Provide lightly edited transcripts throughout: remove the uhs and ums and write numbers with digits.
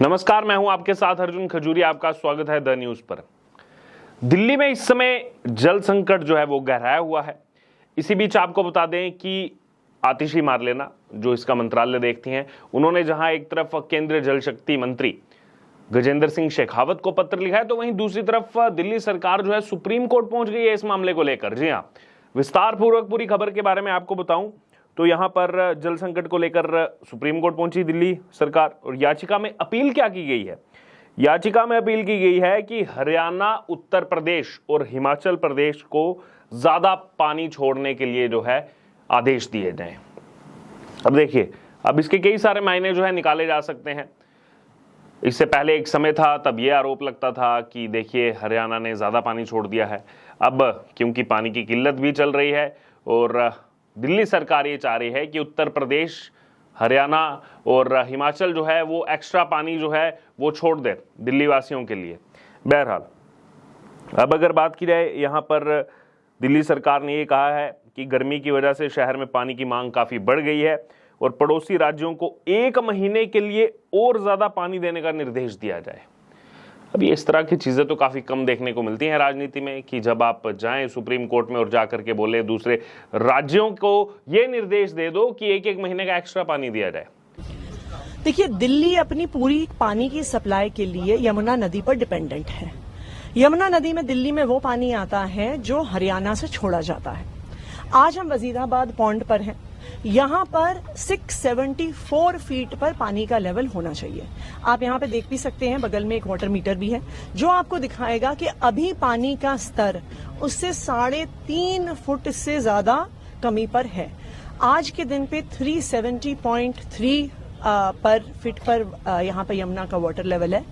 नमस्कार, मैं हूं आपके साथ अर्जुन खजूरी। आपका स्वागत है द न्यूज पर। दिल्ली में इस समय जल संकट जो है वो गहराया हुआ है। इसी बीच आपको बता दें कि आतिशी मारलेना जो इसका मंत्रालय देखती हैं, उन्होंने जहां एक तरफ केंद्रीय जल शक्ति मंत्री गजेंद्र सिंह शेखावत को पत्र लिखा है, तो वहीं दूसरी तरफ दिल्ली सरकार जो है सुप्रीम कोर्ट पहुंच गई है इस मामले को लेकर। जी हाँ, विस्तार पूर्वक पूरी खबर के बारे में आपको बताऊं तो यहां पर जल संकट को लेकर सुप्रीम कोर्ट पहुंची दिल्ली सरकार और याचिका में अपील क्या की गई है। याचिका में अपील की गई है कि हरियाणा, उत्तर प्रदेश और हिमाचल प्रदेश को ज्यादा पानी छोड़ने के लिए जो है आदेश दिए जाएं। अब देखिए, अब इसके कई सारे मायने जो है निकाले जा सकते हैं। इससे पहले एक समय था तब यह आरोप लगता था कि देखिए हरियाणा ने ज्यादा पानी छोड़ दिया है। अब क्योंकि पानी की किल्लत भी चल रही है और दिल्ली सरकार ये चाह रही है कि उत्तर प्रदेश, हरियाणा और हिमाचल जो है वो एक्स्ट्रा पानी जो है वो छोड़ दे दिल्ली वासियों के लिए। बहरहाल, अब अगर बात की जाए, यहाँ पर दिल्ली सरकार ने ये कहा है कि गर्मी की वजह से शहर में पानी की मांग काफ़ी बढ़ गई है और पड़ोसी राज्यों को 1 महीने के लिए और ज़्यादा पानी देने का निर्देश दिया जाए। अब ये इस तरह की चीज़ें तो काफ़ी कम देखने को मिलती हैं राजनीति में कि जब आप जाएं सुप्रीम कोर्ट में और जा करके बोले दूसरे राज्यों को ये निर्देश दे दो कि 1-1 महीने का एक्स्ट्रा पानी दिया जाए। देखिए, दिल्ली अपनी पूरी पानी की सप्लाई के लिए यमुना नदी पर डिपेंडेंट है। यमुना नदी में दिल्ली में वो पानी आता है जो हरियाणा से छोड़ा जाता है। आज हम वजीराबाद पॉन्ड पर हैं। यहाँ पर 674 फीट पर पानी का लेवल होना चाहिए। आप यहाँ पे देख भी सकते हैं, बगल में एक वाटर मीटर भी है जो आपको दिखाएगा कि अभी पानी का स्तर उससे 3.5 फुट से ज्यादा कमी पर है। आज के दिन पे 370.3 पर फीट पर यहाँ पर यमुना का वाटर लेवल है।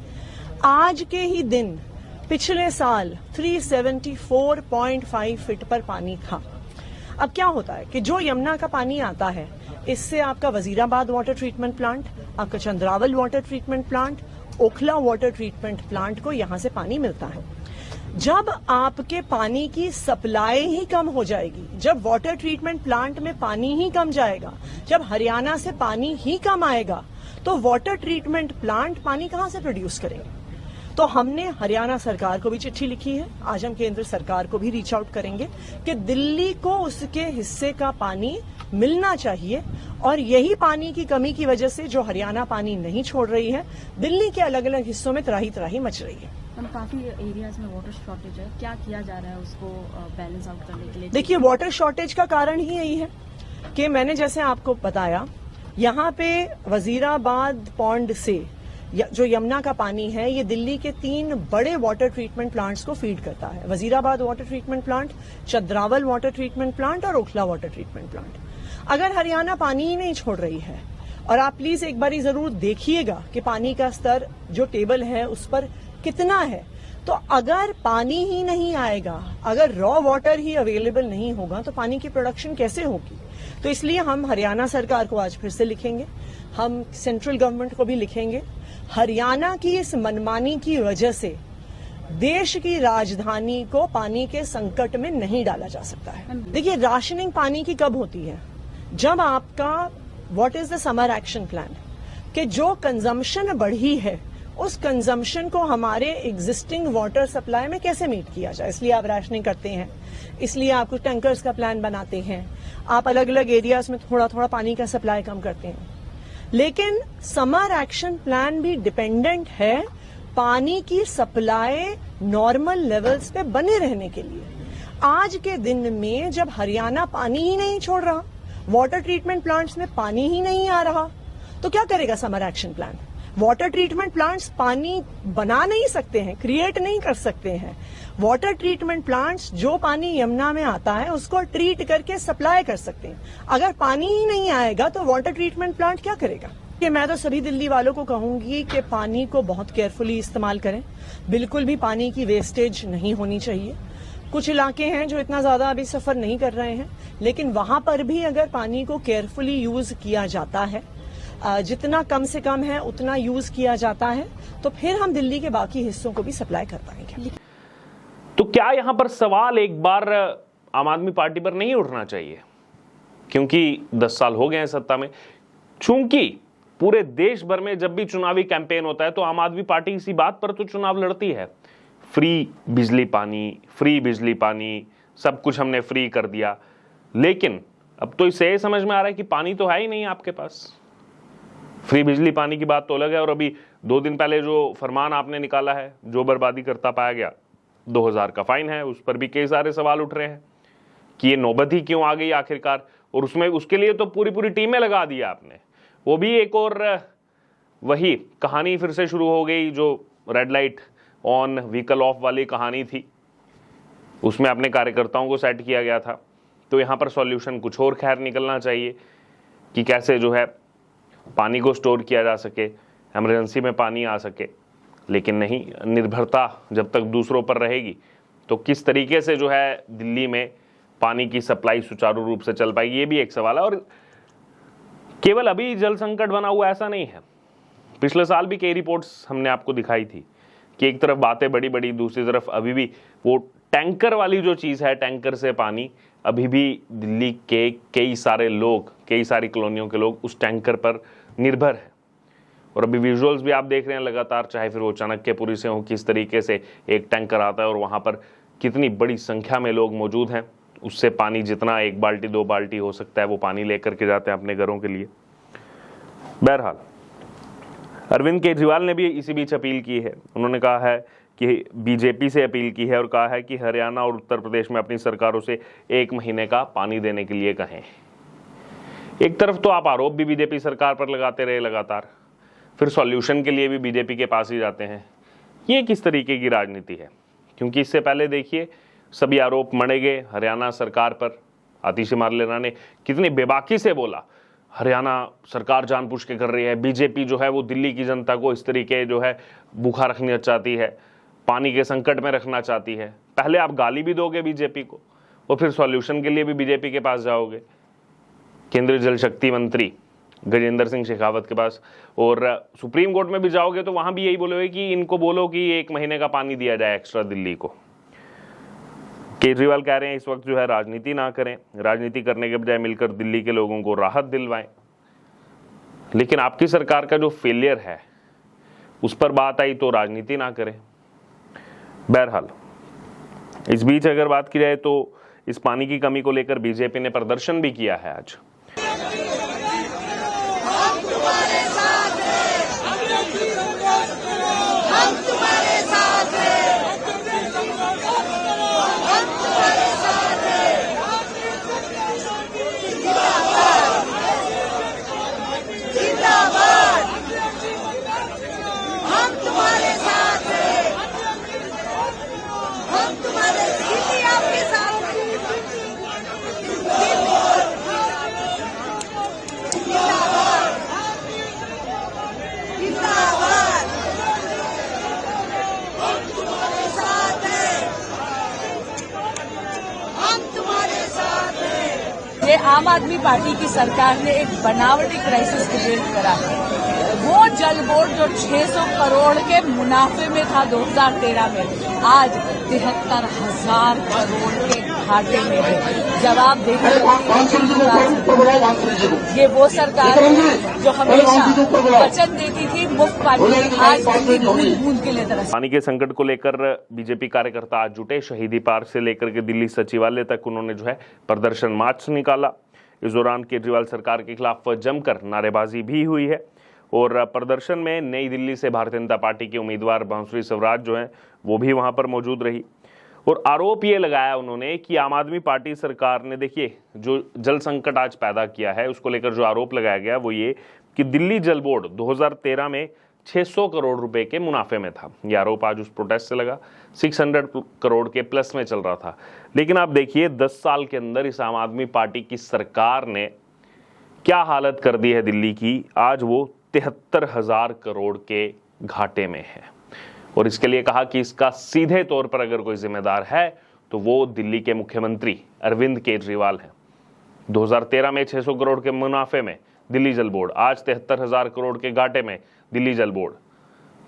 आज के ही दिन पिछले साल 374.5 फीट पर पानी था। अब क्या होता है कि जो यमुना का पानी आता है, इससे आपका वजीराबाद वाटर ट्रीटमेंट प्लांट, आपका Chandrawal water treatment plant, Okhla water treatment plant को यहां से पानी मिलता है। जब आपके पानी की सप्लाई ही कम हो जाएगी, जब वाटर ट्रीटमेंट प्लांट में पानी ही कम जाएगा, जब हरियाणा से पानी ही कम आएगा, तो वाटर ट्रीटमेंट प्लांट पानी कहां से प्रोड्यूस करेंगे। तो हमने हरियाणा सरकार को भी चिट्ठी लिखी है। आज हम केंद्र सरकार को भी रीच आउट करेंगे कि दिल्ली को उसके हिस्से का पानी मिलना चाहिए और यही पानी की कमी की वजह से जो हरियाणा पानी नहीं छोड़ रही है, दिल्ली के अलग अलग हिस्सों में त्राही त्राही मच रही है। काफी एरियाज में वाटर शॉर्टेज है, क्या किया जा रहा है उसको बैलेंस आउट करने के लिए? देखिए, वाटर शॉर्टेज का कारण ही यही है कि मैंने जैसे आपको बताया, यहाँ पे वजीराबाद पॉन्ड से जो यमुना का पानी है ये दिल्ली के 3 बड़े वाटर ट्रीटमेंट प्लांट्स को फीड करता है। Wazirabad water treatment plant, Chandrawal water treatment plant और ओखला वाटर ट्रीटमेंट प्लांट। अगर हरियाणा पानी ही नहीं छोड़ रही है, और आप प्लीज एक बार जरूर देखिएगा कि पानी का स्तर जो टेबल है उस पर कितना है, तो अगर पानी ही नहीं आएगा, अगर रॉ वाटर ही अवेलेबल नहीं होगा तो पानी की प्रोडक्शन कैसे होगी। तो इसलिए हम हरियाणा सरकार को आज फिर से लिखेंगे, हम सेंट्रल गवर्नमेंट को भी लिखेंगे। हरियाणा की इस मनमानी की वजह से देश की राजधानी को पानी के संकट में नहीं डाला जा सकता है। देखिए, राशनिंग पानी की कब होती है? जब आपका what is the summer action plan कि जो कंजम्पशन बढ़ी है उस कंजम्पशन को हमारे एग्जिस्टिंग वाटर सप्लाई में कैसे मीट किया जाए। इसलिए आप राशनिंग करते हैं, इसलिए आप कुछ टैंकर्स का प्लान बनाते हैं, आप अलग अलग एरियाज में थोड़ा थोड़ा पानी का सप्लाई कम करते हैं। लेकिन समर एक्शन प्लान भी डिपेंडेंट है पानी की सप्लाई नॉर्मल लेवल्स पे बने रहने के लिए। आज के दिन में जब हरियाणा पानी ही नहीं छोड़ रहा, वाटर ट्रीटमेंट प्लांट्स में पानी ही नहीं आ रहा, तो क्या करेगा summer action plan? Water treatment plants पानी बना नहीं सकते हैं, क्रिएट नहीं कर सकते हैं। वाटर ट्रीटमेंट प्लांट्स जो पानी यमुना में आता है उसको ट्रीट करके सप्लाई कर सकते हैं। अगर पानी ही नहीं आएगा तो वाटर ट्रीटमेंट प्लांट क्या करेगा? कि मैं तो सभी दिल्ली वालों को कहूंगी कि पानी को बहुत केयरफुली इस्तेमाल करें। बिल्कुल भी पानी की वेस्टेज नहीं होनी चाहिए। कुछ इलाके हैं जो इतना ज्यादा अभी सफर नहीं कर रहे हैं, लेकिन वहां पर भी अगर पानी को केयरफुली यूज किया जाता है, जितना कम से कम है उतना यूज किया जाता है, तो फिर हम दिल्ली के बाकी हिस्सों को भी सप्लाई कर पाएंगे। तो क्या यहां पर सवाल एक बार आम आदमी पार्टी पर नहीं उठना चाहिए? क्योंकि 10 साल हो गए हैं सत्ता में, चूंकि पूरे देश भर में जब भी चुनावी कैंपेन होता है तो आम आदमी पार्टी इसी बात पर तो चुनाव लड़ती है, फ्री बिजली पानी, सब कुछ हमने फ्री कर दिया। लेकिन अब तो इससे ये समझ में आ रहा है कि पानी तो है ही नहीं आपके पास। फ्री बिजली पानी की बात तो अलग है, और अभी 2 दिन पहले जो फरमान आपने निकाला है, जो बर्बादी करता पाया गया 2000 का फाइन है, उस पर भी कई सारे सवाल उठ रहे हैं कि ये नौबत ही क्यों आ गई आखिरकार। और उसमें उसके लिए तो पूरी टीमें लगा दी आपने। वो भी एक और वही कहानी फिर से शुरू हो गई जो red light on vehicle of वाली कहानी थी, उसमें अपने कार्यकर्ताओं को सेट किया गया था। तो यहाँ पर सॉल्यूशन कुछ और खैर निकलना चाहिए कि कैसे जो है पानी को स्टोर किया जा सके, इमरजेंसी में पानी आ सके। लेकिन नहीं, निर्भरता जब तक दूसरों पर रहेगी तो किस तरीके से जो है दिल्ली में पानी की सप्लाई सुचारू रूप से चल पाएगी, ये भी एक सवाल है। और केवल अभी जल संकट बना हुआ ऐसा नहीं है, पिछले साल भी कई रिपोर्ट्स हमने आपको दिखाई थी कि एक तरफ बातें बड़ी बड़ी, दूसरी तरफ अभी भी वो टैंकर वाली जो चीज़ है, टैंकर से पानी, अभी भी दिल्ली के कई सारे लोग, कई सारी कॉलोनियों के लोग उस टैंकर पर निर्भर है। और अभी विजुअल्स भी आप देख रहे हैं लगातार, चाहे फिर वो चाणक्यपुरी से हो, किस तरीके से एक टैंकर आता है और वहाँ पर कितनी बड़ी संख्या में लोग मौजूद हैं। उससे पानी जितना 1 बाल्टी 2 बाल्टी हो सकता है वो पानी लेकर के जाते हैं अपने घरों के लिए। बहरहाल अरविंद केजरीवाल ने भी इसी बीच अपील की है। उन्होंने कहा है कि बीजेपी से अपील की है और कहा है कि हरियाणा और उत्तर प्रदेश में अपनी सरकारों से 1 महीने का पानी देने के लिए कहें। एक तरफ तो आप आरोप भी बीजेपी सरकार पर लगाते रहे लगातार, फिर सॉल्यूशन के लिए भी बीजेपी के पास ही जाते हैं। ये किस तरीके की राजनीति है? क्योंकि इससे पहले देखिए सभी आरोप मढ़े गए हरियाणा सरकार पर। आतिशी मारलेना ने कितनी बेबाकी से बोला, हरियाणा सरकार जानबूझ के कर रही है, बीजेपी जो है वो दिल्ली की जनता को इस तरीके जो है भूखा रखना चाहती है, पानी के संकट में रखना चाहती है। पहले आप गाली भी दोगे बीजेपी को और फिर सॉल्यूशन के लिए भी बीजेपी के पास जाओगे, केंद्रीय जल शक्ति मंत्री गजेंद्र सिंह शेखावत के पास, और सुप्रीम कोर्ट में भी जाओगे तो वहां भी यही बोलोगे कि इनको बोलो कि 1 महीने का पानी दिया जाए एक्स्ट्रा दिल्ली को। केजरीवाल कह रहे हैं इस वक्त जो है राजनीति ना करें, राजनीति करने के बजाय मिलकर दिल्ली के लोगों को राहत दिलवाएं। लेकिन आपकी सरकार का जो फेलियर है उस पर बात आई तो राजनीति ना करें। बहरहाल इस बीच अगर बात की जाए तो इस पानी की कमी को लेकर बीजेपी ने प्रदर्शन भी किया है आज। ये आम आदमी पार्टी की सरकार ने एक बनावटी क्राइसिस क्रिएट करा है। वो जल बोर्ड जो 600 करोड़ के मुनाफे में था 2013 में, आज 73,000 करोड़ के घाटे में है। जब आप देखें ये वो सरकार है जो हमेशा वचन देती थी मुफ्त पानी, आज बूंद के लिए तरस। पानी के संकट को लेकर बीजेपी कार्यकर्ता आज जुटे, शहीदी पार्क से लेकर के दिल्ली सचिवालय तक उन्होंने जो है प्रदर्शन मार्च निकाला। इस दौरान केजरीवाल सरकार के खिलाफ जमकर नारेबाजी भी हुई है और प्रदर्शन में नई दिल्ली से भारतीय जनता पार्टी के उम्मीदवार बांसुरी स्वराज जो हैं वो भी वहां पर मौजूद रही। और आरोप ये लगाया उन्होंने कि आम आदमी पार्टी सरकार ने, देखिए जो जल संकट आज पैदा किया है उसको लेकर जो आरोप लगाया गया वो ये कि दिल्ली जल बोर्ड 2013 में 600 करोड़ रुपए के मुनाफे में था। यह आरोप आज उस प्रोटेस्ट से लगा, 600 करोड़ के प्लस में चल रहा था। लेकिन आप देखिए 10 साल के अंदर इस आम आदमी पार्टी की सरकार ने क्या हालत कर दी है दिल्ली की। आज वो 73,000 करोड़ के घाटे में है और इसके लिए कहा कि इसका सीधे तौर पर अगर कोई जिम्मेदार है तो वो दिल्ली के मुख्यमंत्री अरविंद केजरीवाल हैं। 2013 में 600 करोड़ के मुनाफे में दिल्ली जल बोर्ड, आज 73,000 करोड़ के घाटे में दिल्ली जल बोर्ड।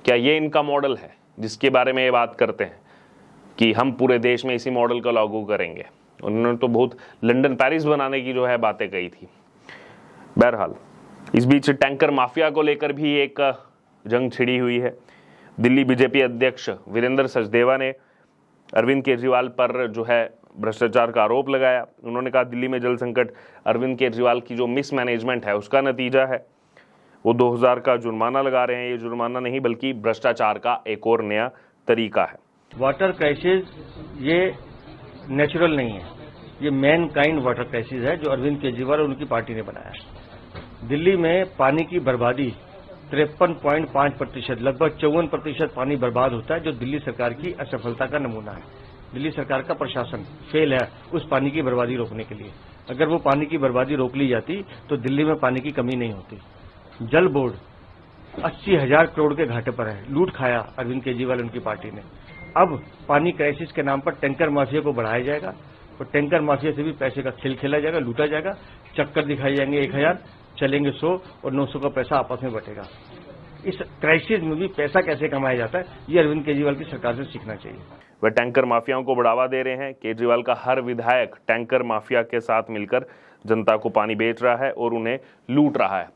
क्या ये इनका मॉडल है जिसके बारे में ये बात करते हैं कि हम पूरे देश में इसी मॉडल को लागू करेंगे? उन्होंने तो बहुत लंदन पेरिस बनाने की जो है बातें कही थी। बहरहाल इस बीच टैंकर माफिया को लेकर भी एक जंग छिड़ी हुई है। दिल्ली बीजेपी अध्यक्ष वीरेंद्र सचदेवा ने अरविंद केजरीवाल पर जो है भ्रष्टाचार का आरोप लगाया। उन्होंने कहा दिल्ली में जल संकट अरविंद केजरीवाल की जो मिसमैनेजमेंट है उसका नतीजा है। वो 2000 का जुर्माना लगा रहे हैं। ये जुर्माना नहीं बल्कि भ्रष्टाचार का एक और नया तरीका है। वाटर क्राइसिस ये नेचुरल नहीं है, ये मैन काइंड वाटर क्राइसिस है जो अरविंद केजरीवाल और उनकी पार्टी ने बनाया है। दिल्ली में पानी की बर्बादी 53.5%, लगभग 54% पानी बर्बाद होता है, जो दिल्ली सरकार की असफलता का नमूना है। दिल्ली सरकार का प्रशासन फेल है उस पानी की बर्बादी रोकने के लिए। अगर वो पानी की बर्बादी रोक ली जाती तो दिल्ली में पानी की कमी नहीं होती। जल बोर्ड 80,000 करोड़ के घाटे पर है, लूट खाया अरविंद केजरीवाल उनकी पार्टी ने। अब पानी क्राइसिस के नाम पर टैंकर माफिया को बढ़ाया जाएगा और टैंकर माफिया से भी पैसे का खेल खेला जाएगा, लूटा जाएगा। चक्कर दिखाए जाएंगे 1000, चलेंगे 100 और 900 का पैसा आपस में बटेगा। इस क्राइसिस में भी पैसा कैसे कमाया जाता है, ये अरविंद केजरीवाल की सरकार से सीखना चाहिए। वह टैंकर माफियाओं को बढ़ावा दे रहे हैं। केजरीवाल का हर विधायक टैंकर माफिया के साथ मिलकर जनता को पानी बेच रहा है और उन्हें लूट रहा है।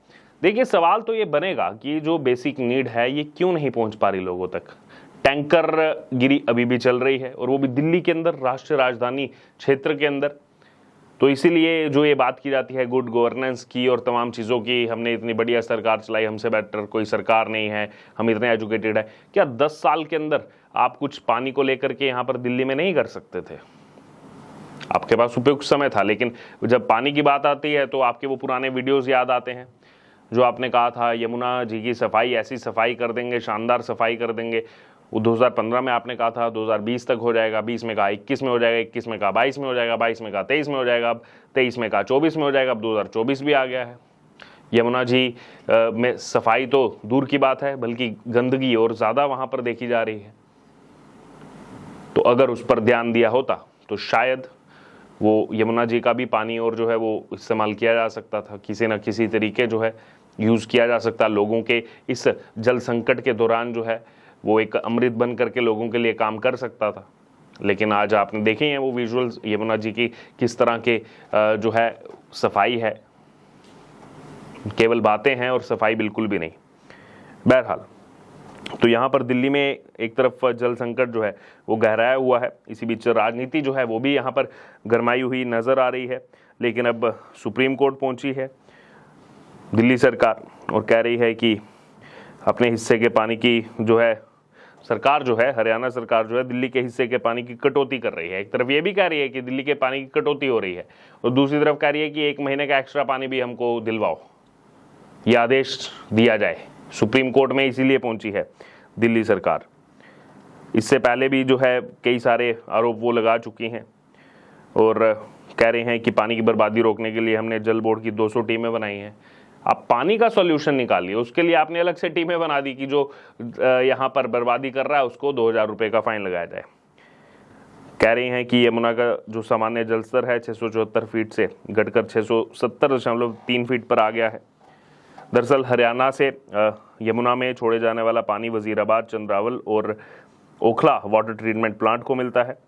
देखिए, सवाल तो ये बनेगा कि जो बेसिक नीड है ये क्यों नहीं पहुंच पा रही लोगों तक। टैंकर गिरी अभी भी चल रही है और वो भी दिल्ली के अंदर, राष्ट्रीय राजधानी क्षेत्र के अंदर। तो इसीलिए जो ये बात की जाती है गुड गवर्नेंस की और तमाम चीज़ों की, हमने इतनी बढ़िया सरकार चलाई, हमसे बेटर कोई सरकार नहीं है, हम इतने एजुकेटेड है। क्या 10 साल के अंदर आप कुछ पानी को लेकर के यहाँ पर दिल्ली में नहीं कर सकते थे? आपके पास उपयुक्त समय था, लेकिन जब पानी की बात आती है तो आपके वो पुराने वीडियोज़ याद आते हैं जो आपने कहा था यमुना जी की सफाई, ऐसी सफाई कर देंगे, शानदार सफाई कर देंगे। वो 2015 में आपने कहा था 2020 तक हो जाएगा, 20 में कहा 21 में हो जाएगा, 21 में कहा 22 में हो जाएगा, 22 में कहा 23 में हो जाएगा, अब 23 में कहा 24 में हो जाएगा, अब 2024 भी आ गया है। यमुना जी में सफाई तो दूर की बात है, बल्कि गंदगी और ज़्यादा वहाँ पर देखी जा रही है। तो अगर उस पर ध्यान दिया होता तो शायद वो यमुना जी का भी पानी और जो है वो इस्तेमाल किया जा सकता था, किसी न किसी तरीके जो है यूज़ किया जा सकता। लोगों के इस जल संकट के दौरान जो है वो एक अमृत बन करके लोगों के लिए काम कर सकता था। लेकिन आज आपने देखे हैं वो विजुअल्स यमुना जी की किस तरह के जो है सफाई है, केवल बातें हैं और सफाई बिल्कुल भी नहीं। बहरहाल, तो यहाँ पर दिल्ली में एक तरफ जल संकट जो है वो गहराया हुआ है, इसी बीच राजनीति जो है वो भी यहाँ पर गरमाई हुई नज़र आ रही है। लेकिन अब सुप्रीम कोर्ट पहुँची है दिल्ली सरकार और कह रही है कि अपने हिस्से के पानी की जो है सरकार जो है, हरियाणा सरकार जो है दिल्ली के हिस्से के पानी की कटौती कर रही है। एक तरफ ये भी कह रही है कि दिल्ली के पानी की कटौती हो रही है और दूसरी तरफ कह रही है कि 1 महीने का एक्स्ट्रा पानी भी हमको दिलवाओ, ये आदेश दिया जाए। सुप्रीम कोर्ट में इसीलिए पहुंची है दिल्ली सरकार। इससे पहले भी जो है कई सारे आरोप वो लगा चुकी हैं और कह रहे हैं कि पानी की बर्बादी रोकने के लिए हमने जल बोर्ड की 200 टीमें बनाई हैं। आप पानी का सॉल्यूशन निकालिए, उसके लिए आपने अलग से टीमें बना दी कि जो यहाँ पर बर्बादी कर रहा है उसको 2000 रुपये का फाइन लगाया जाए। कह रही हैं कि यमुना का जो सामान्य जल स्तर है 674 फीट से घटकर 670.3 फीट पर आ गया है। दरअसल हरियाणा से यमुना में छोड़े जाने वाला पानी वजीराबाद, चंद्रावल और ओखला वाटर ट्रीटमेंट प्लांट को मिलता है।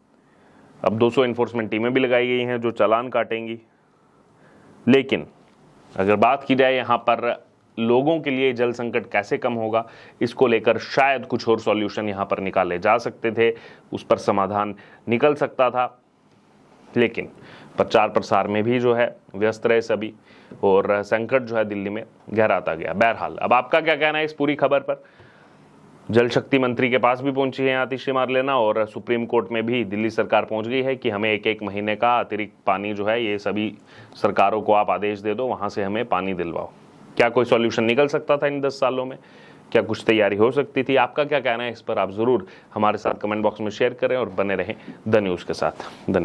अब 200 इन्फोर्समेंट टीमें भी लगाई गई हैं जो चालान काटेंगी। लेकिन अगर बात की जाए यहाँ पर लोगों के लिए जल संकट कैसे कम होगा, इसको लेकर शायद कुछ और सॉल्यूशन यहाँ पर निकाले जा सकते थे, उस पर समाधान निकल सकता था। लेकिन प्रचार प्रसार में भी जो है व्यस्त रहे सभी और संकट जो है दिल्ली में गहराता गया। बहरहाल, अब आपका क्या कहना है इस पूरी खबर पर? जल शक्ति मंत्री के पास भी पहुंची है आतिशी मारलेना और सुप्रीम कोर्ट में भी दिल्ली सरकार पहुंच गई है कि हमें 1-1 महीने का अतिरिक्त पानी जो है ये सभी सरकारों को आप आदेश दे दो, वहां से हमें पानी दिलवाओ। क्या कोई सॉल्यूशन निकल सकता था इन 10 सालों में? क्या कुछ तैयारी हो सकती थी? आपका क्या कहना है इस पर? आप जरूर हमारे साथ कमेंट बॉक्स में शेयर करें और बने रहें द न्यूज़ के साथ। धन्यवाद।